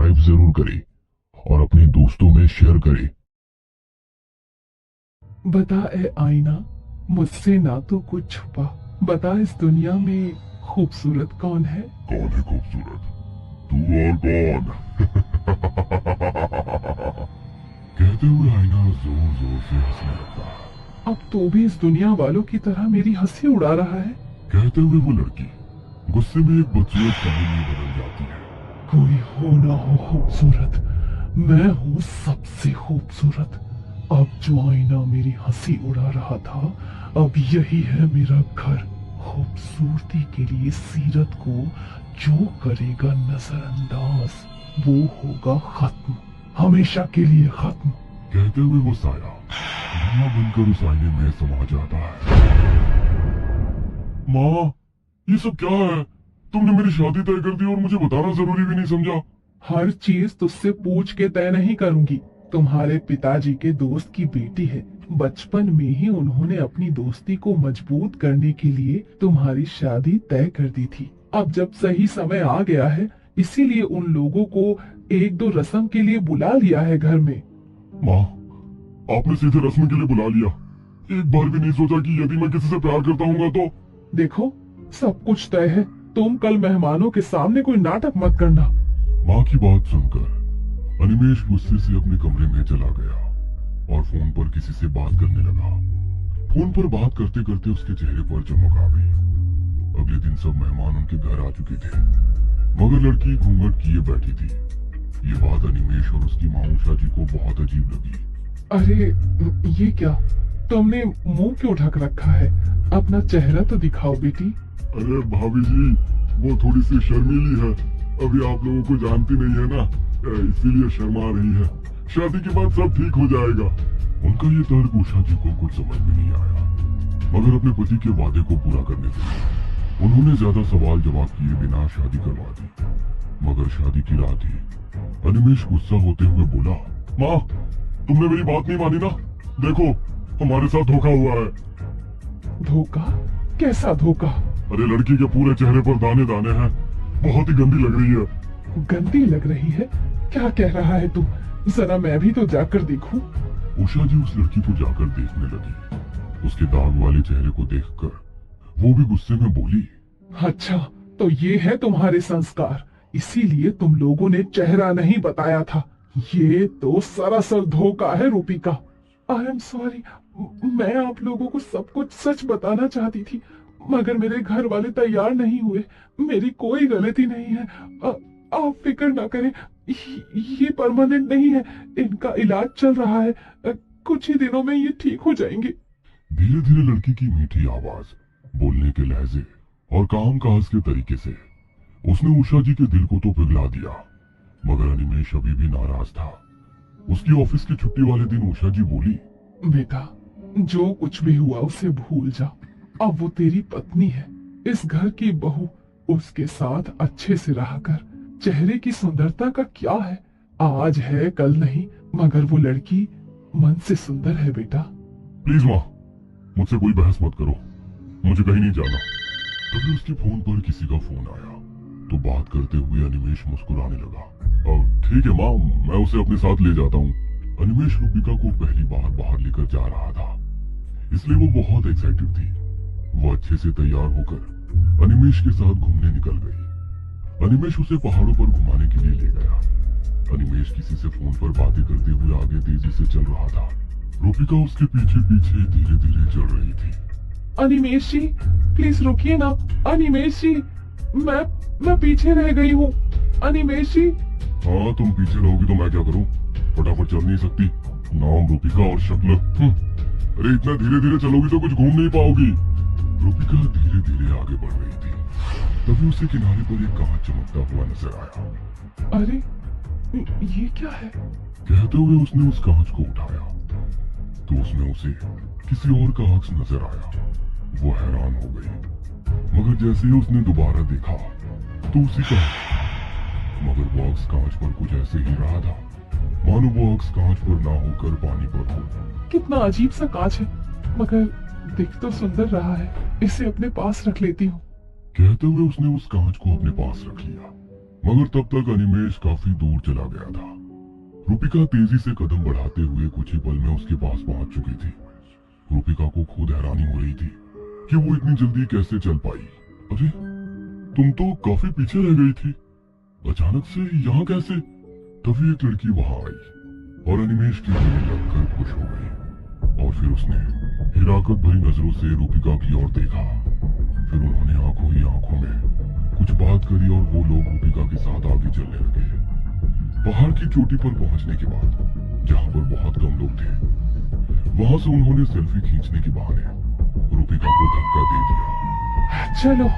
Subscribe जरूर करें और अपने दोस्तों में शेयर करें। बता ए आईना, मुझसे ना तो कुछ छुपा, बता इस दुनिया में खूबसूरत कौन है? कौन है खूबसूरत? तू और कौन? कहते हुए आईना जोर जोर से हंसने लगता है। अब तो भी इस दुनिया वालों की तरह मेरी हंसी उड़ा रहा है। कहते हुए वो लड़की गुस्से में एक बदसूरत काली में बदल जाती है। कोई हो ना हो खूबसूरत, मैं हूँ सबसे खूबसूरत। अब जो आईना मेरी हंसी उड़ा रहा था, अब यही है मेरा घर। खूबसूरती के लिए सीरत को जो करेगा नजरअंदाज, वो होगा खत्म, हमेशा के लिए खत्म। कहते हुए वो साया दुनिया बनकर उस आईने में समा जाता है। माँ, ये सब क्या है? तुमने मेरी शादी तय कर दी और मुझे बताना जरूरी भी नहीं समझा। हर चीज तुझसे पूछ के तय नहीं करूंगी। तुम्हारे पिताजी के दोस्त की बेटी है। बचपन में ही उन्होंने अपनी दोस्ती को मजबूत करने के लिए तुम्हारी शादी तय कर दी थी। अब जब सही समय आ गया है, इसीलिए उन लोगों को एक दो रस्म के लिए बुला लिया है घर में। माँ, आपने सीधे रस्म के लिए बुला लिया। एक बार भी नहीं सोचा कि यदि मैं किसी से प्यार करता हूँ तो? देखो, सब कुछ तय है। तुम कल मेहमानों के सामने कोई नाटक मत करना। माँ की बात सुनकर अनिमेष गुस्से से अपने कमरे में चला गया और फोन पर किसी से बात करने लगा। फोन पर बात करते करते उसके चेहरे पर चमक आ गई। अगले दिन सब मेहमान उनके घर आ चुके थे, मगर लड़की घूंघट किए बैठी थी। ये बात अनिमेष और उसकी माँ उषा जी को बहुत अजीब लगी। अरे ये क्या, तुमने मुंह क्यों ढक रखा है? अपना चेहरा तो दिखाओ बेटी। अरे भाभी जी, वो थोड़ी सी शर्मीली है। अभी आप लोगों को जानती नहीं है ना, इसीलिए शर्मा रही है। शादी के बाद सब ठीक हो जाएगा। उनका ये तर्क उषा जी को कुछ समझ में नहीं आया, मगर अपने पति के वादे को पूरा करने के लिए उन्होंने ज्यादा सवाल जवाब किए बिना शादी करवा दी। मगर शादी की रात ही अनिमेष गुस्सा होते हुए बोला, माँ, तुमने मेरी बात नहीं मानी ना? देखो, हमारे साथ धोखा हुआ है। धोखा? कैसा धोखा? अरे लड़की के पूरे चेहरे पर दाने दाने हैं, बहुत ही गंदी लग रही है। गंदी लग रही है? क्या कह रहा है तू? जरा मैं भी तो जाकर देखूं। उषा जी उस लड़की को जाकर देखने लगी। उसके दाग वाले चेहरे को देखकर वो भी गुस्से में बोली, अच्छा, तो ये है तुम्हारे संस्कार, इसीलिए तुम लोगों ने चेहरा नहीं बताया था। ये तो सरासर धोखा है रूपिका। आई एम सॉरी, मैं आप लोगों को सब कुछ सच बताना चाहती थी, मगर मेरे घर वाले तैयार नहीं हुए। मेरी कोई गलती नहीं है। आप फिक्र ना करें, ये परमानेंट नहीं है, इनका इलाज चल रहा है। कुछ ही दिनों में ये ठीक हो जाएंगे। धीरे धीरे लड़की की मीठी आवाज, बोलने के लहजे और काम काज के तरीके से उसने उषा जी के दिल को तो पिघला दिया। मगर अनिमेष अभी भी नाराज था। उसकी ऑफिस की छुट्टी वाले दिन उषा जी बोली, बेटा, जो कुछ भी हुआ उसे भूल जा। अब वो तेरी पत्नी है, इस घर की बहू। उसके साथ अच्छे से रहा कर। चेहरे की सुंदरता का क्या है, आज है कल नहीं, मगर वो लड़की मन से सुंदर है बेटा। प्लीज माँ, मुझसे कोई बहस मत करो, मुझे कहीं नहीं जाना। तभी उसके फोन पर किसी का फोन आया तो बात करते हुए अनिमेष मुस्कुराने लगा। ठीक है माँ, मैं उसे अपने साथ ले जाता हूँ। अनिमेष रूपिका को पहली बार बाहर लेकर जा रहा था, इसलिए वो बहुत एक्साइटेड थी। वो अच्छे से तैयार होकर अनिमेष के साथ घूमने निकल गई। अनिमेष उसे पहाड़ों पर घुमाने के लिए ले गया। अनिमेष किसी से फोन पर बातें करते हुए आगे तेजी से चल रहा था। रूपिका उसके पीछे पीछे धीरे धीरे चल रही थी। अनिमेष जी, प्लीज रुकिए ना। अनिमेष जी, मैं पीछे रह गई हूँ। अनिमेष जी। हाँ, तुम पीछे रहोगी तो मैं क्या करूँ? फटाफट चल नहीं सकती? नाम रूपिका और शक्ल। अरे इतना धीरे धीरे चलोगी तो कुछ घूम नहीं पाओगी। रूपिका धीरे धीरे आगे बढ़ रही थी, तभी उसे किनारे पर एक कांच चमकता हुआ नजर आया। अरे ये क्या है? कहते हुए उसने उस कांच को उठाया तो उसमें उसे किसी और का अक्स नजर आया। वो हैरान हो गई, मगर जैसे ही उसने दोबारा देखा तो उसी का, मगर वो अक्स कांच पर कुछ ऐसे ही रहा था मानो वो अक्स कांच पर ना होकर पानी पर हो। कितना अजीब सा कांच है, मगर दिख तो सुंदर रहा है। इसे अपने पास रख लेती हूँ। कहते हुए उसने उस कांच को अपने पास रख लिया, मगर तब तक अनिमेश काफी दूर चला गया था। रूपिका तेजी से कदम बढ़ाते हुए कुछ ही पल में उसके पास पहुंच चुकी थी। रूपिका को खुद हैरानी हो रही थी कि वो इतनी जल्दी कैसे चल पाई। अरे तुम तो काफी पीछे रह गई थी, अचानक से यहाँ कैसे? तभी एक लड़की वहां आई और अनिमेश की गले लगकर खुश हो गई और फिर उसने हिराकत भरी नजरों से रूपिका की ओर देखा। फिर उन्होंने आंखों ही आंखों में कुछ बात करी और वो लोग रूपिका के साथ आगे चलने लगे। पहाड़ की चोटी पर पहुंचने के बाद, जहां पर बहुत कम लोग थे, वहां से उन्होंने सेल्फी खींचने के बहाने रूपिका को धक्का दे दिया। चलो,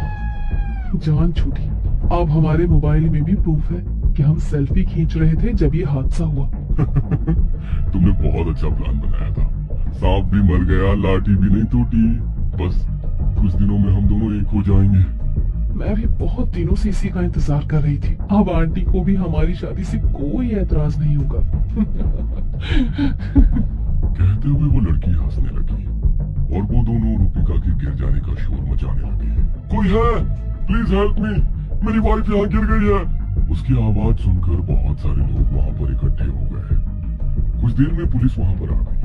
जान छूटी। अब हमारे मोबाइल में भी प्रूफ है कि हम सेल्फी खींच रहे थे जब ये हादसा हुआ। तुमने बहुत अच्छा प्लान बनाया था। सांप भी मर गया, लाठी भी नहीं टूटी। बस कुछ दिनों में हम दोनों एक हो जाएंगे। मैं भी बहुत दिनों से इसी का इंतजार कर रही थी। अब आंटी को भी हमारी शादी से कोई ऐतराज नहीं होगा। कहते हुए वो लड़की हंसने लगी और वो दोनों रूपिका के गिर जाने का शोर मचाने लगे। कोई है? प्लीज हेल्प मी, मेरी वाइफ यहाँ गिर गई है। उसकी आवाज सुनकर बहुत सारे लोग वहाँ पर इकट्ठे हो गए। कुछ देर में पुलिस वहाँ पर आ गई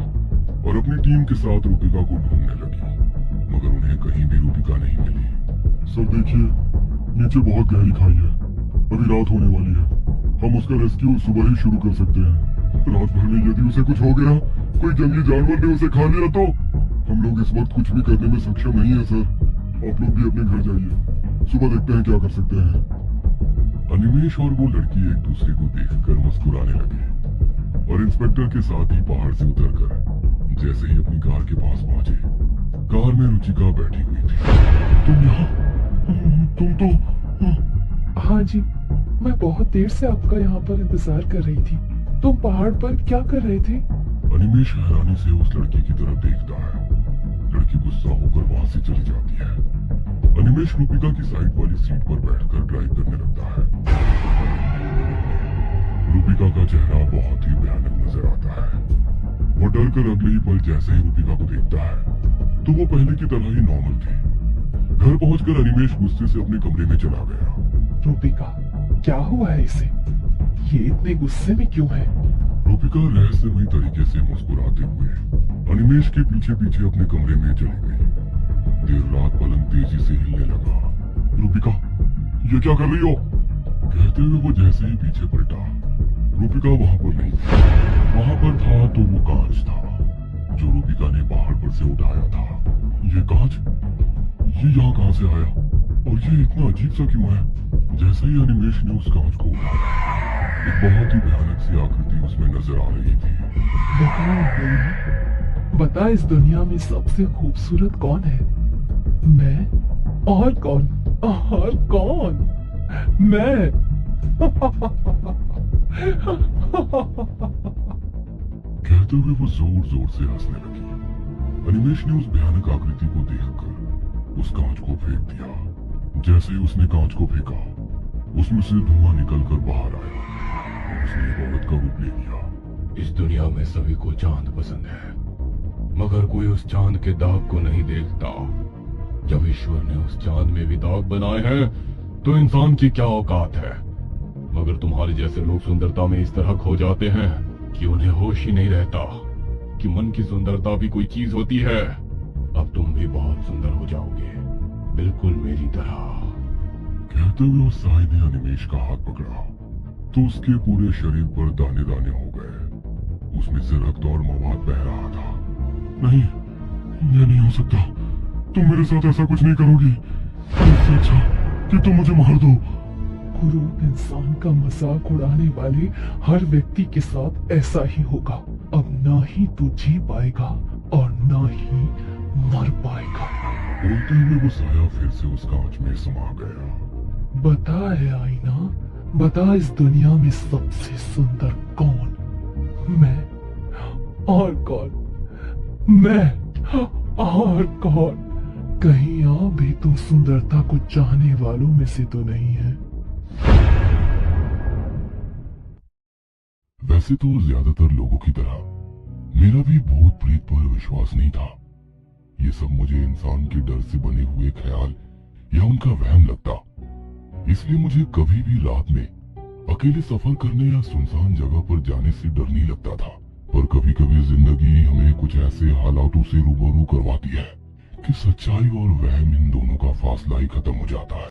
और अपनी टीम के साथ रूपिका को ढूंढने लगी, मगर उन्हें कहीं भी रूपिका नहीं मिली। सर देखिए, नीचे बहुत गहरी खाई है, अभी रात होने वाली है। हम उसका रेस्क्यू सुबह ही शुरू कर सकते हैं। रात भर में यदि उसे कुछ हो गया, कोई जंगली जानवर ने उसे खा लिया तो हम लोग इस वक्त कुछ भी करने में सक्षम नहीं है। सर आप लोग भी अपने घर जाइए, सुबह देखते हैं क्या कर सकते हैं। अनिमेश और वो लड़की एक दूसरे को देखकर मुस्कुराने लगे और इंस्पेक्टर के साथ ही पहाड़ से उतरकर जैसे ही अपनी कार के पास पहुंचे, कार में रुचिका बैठी हुई थी। तुम यहाँ? तुम तो? हाँ जी, मैं बहुत देर से आपका यहाँ पर इंतजार कर रही थी। तुम पहाड़ पर क्या कर रहे थे? अनिमेश हैरानी से उस लड़की की तरफ देखता है। लड़की गुस्सा होकर वहां से चली जाती है। अनिमेश रूपिका की साइड वाली सीट पर बैठकर ड्राइव करने लगता है। रूपिका का चेहरा बहुत ही भयानक नजर आता है। वो डर कर अगले ही पल जैसे ही रूपिका को देखता है तो वो पहले की तरह ही नॉर्मल थी। घर पहुंचकर अनिमेश गुस्से से अपने कमरे में चला गया। रूपिका, क्या हुआ है इसे? ये इतने गुस्से में क्यों है? रूपिका रहस्यमयी तरीके से मुस्कुराते हुए अनिमेश के पीछे पीछे अपने कमरे में चली गई। देर रात पलंग तेजी से हिलने लगा। रूपिका, ये क्या कर रही हो? कहते हुए वो जैसे ही पीछे पलटा, रूपिका वहां पर नहीं थी। वहां पर था तो वो कांच था जो रूपिका ने पहाड़ पर से उठाया था। ये कांच, ये यहाँ कहाँ से आया और ये इतना अजीब सा क्यों है? जैसे ही अनिमेश ने उस कांच को उठाया, एक बहुत ही भयानक सी आकृति उसमें नजर आ रही थी। बता, इस दुनिया में सबसे खूबसूरत कौन है? मैं? और कौन? और कौन? मैं। कहते हुए वो जोर जोर से हंसने लगी। अनिमेश ने उस भयानक आकृति को देखकर उस कांच को फेंक दिया। जैसे ही उसने कांच को फेंका, उसमें से धुआं निकलकर बाहर आया। उसने एक औरत का रूप ले लिया। इस दुनिया में सभी को चांद पसंद है, मगर कोई उस चांद के दाग को नहीं देखता। जब ईश्वर ने उस चांद में भी दाग बनाए हैं, तो इंसान की क्या औकात है। मगर तुम्हारे जैसे लोग सुंदरता में इस तरह खो जाते हैं कि उन्हें होश ही नहीं रहता कि मन की सुंदरता भी कोई चीज होती है। अब तुम भी बहुत सुंदर हो जाओगे, बिल्कुल मेरी तरह। कहते हुए उस साई ने अनिमेश का हाथ पकड़ा तो उसके पूरे शरीर पर दाने दाने हो गए। उसमें से रक्त और मवाद बह रहा था। नहीं, ये नहीं हो सकता। तुम मेरे साथ ऐसा कुछ नहीं करोगी। इससे अच्छा कि तुम मुझे मार दो। कुरूप इंसान का मजाक उड़ाने वाले हर व्यक्ति के साथ ऐसा ही होगा। अब ना ही तू जी पाएगा और ना ही मर पाएगा। बोलते हुए वो साया फिर से उस कांच में समा गया। बता है आईना, बता इस दुनिया में सबसे सुंदर कौन? मैं। और कौन? मैं और कौन? कहीं आप भी तो सुंदरता को चाहने वालों में से तो नहीं है? वैसे तो ज्यादातर लोगों की तरह मेरा भी भूत प्रेत पर विश्वास नहीं था। ये सब मुझे इंसान के डर से बने हुए ख्याल या उनका वहम लगता। इसलिए मुझे कभी भी रात में अकेले सफर करने या सुनसान जगह पर जाने से डर नहीं लगता था। पर कभी कभी जिंदगी हमें कुछ ऐसे हालातों से रूबरू करवाती है कि सच्चाई और वहम इन दोनों का फासला ही खत्म हो जाता है।